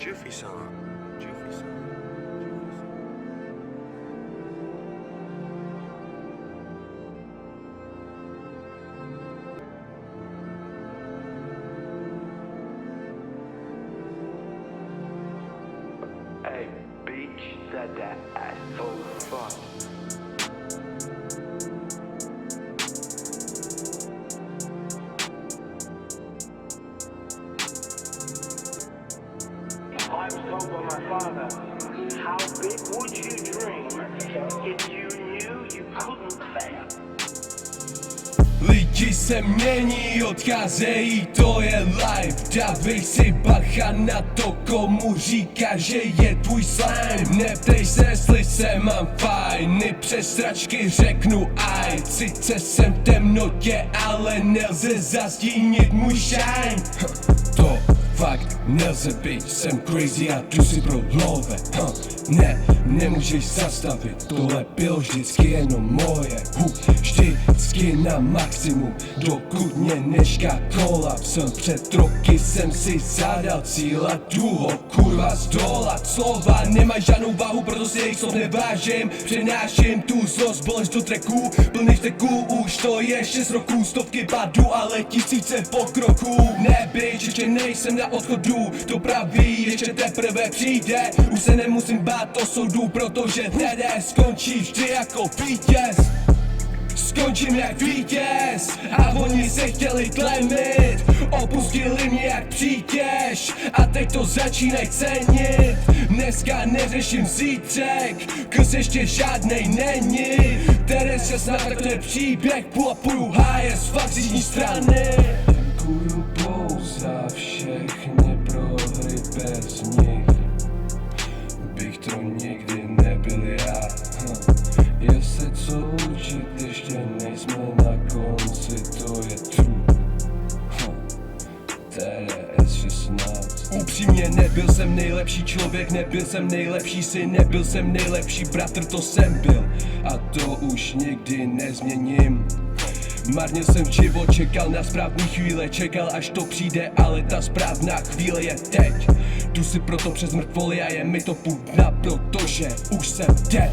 Jiffy-san. Hey, Beach said that ass so fuck. I'm sober, my father. How big would you dream if you knew you couldn't fail? Lidi se mění, odcházejí, to je life. Dávej si bacha na to, komu říká, že je tvůj slime. Neptej se, jestli se mám fajn, přes sračky řeknu aj. Sice jsem v temnotě, ale nelze zastínit můj shine. To fakt nelze být, jsem crazy a jdu si pro love. Ne, nemůžeš zastavit, tohle bylo vždycky jenom moje. Vždycky na maximum, dokud mě nečká kolaps. Před roky jsem si zadal cíl a jdu ho kurva zdolat. Slova nemají žádnou váhu, proto si jejich slov nevážím. Přenáším tu zlost, bolest do tracků, plný vteků. Už to je 6 roků, stovky padů, ale tisíce pokroků. Nebyť, ještě nejsem na odchodu, to praví ještě teprve přijde. Už se nemusím bát o soudu, protože TD skončí vždy jako vítěz. Skončím jak vítěz a oni se chtěli tlemit. Opustili mě jak přítěž a teď to začínají cenit. Dneska neřeším zítřek, kus ještě žádnej není. Teraz čas na takový příběh, půjdu háje z fakt z jižní strany. Děkuju za všechny prohry, bez nich bych to nikdy nebyl já. Je se co učit, ještě nejsme na konci, to je true. TDS 16. Upřímně nebyl jsem nejlepší člověk, nebyl jsem nejlepší syn, nebyl jsem nejlepší bratr, to jsem byl a to už nikdy nezměním. Marnil jsem život, čekal na správný chvíle, čekal až to přijde, ale ta správná chvíle je teď. Jdu si proto přes mrtvoly a je mi to půdna, protože už jsem dead.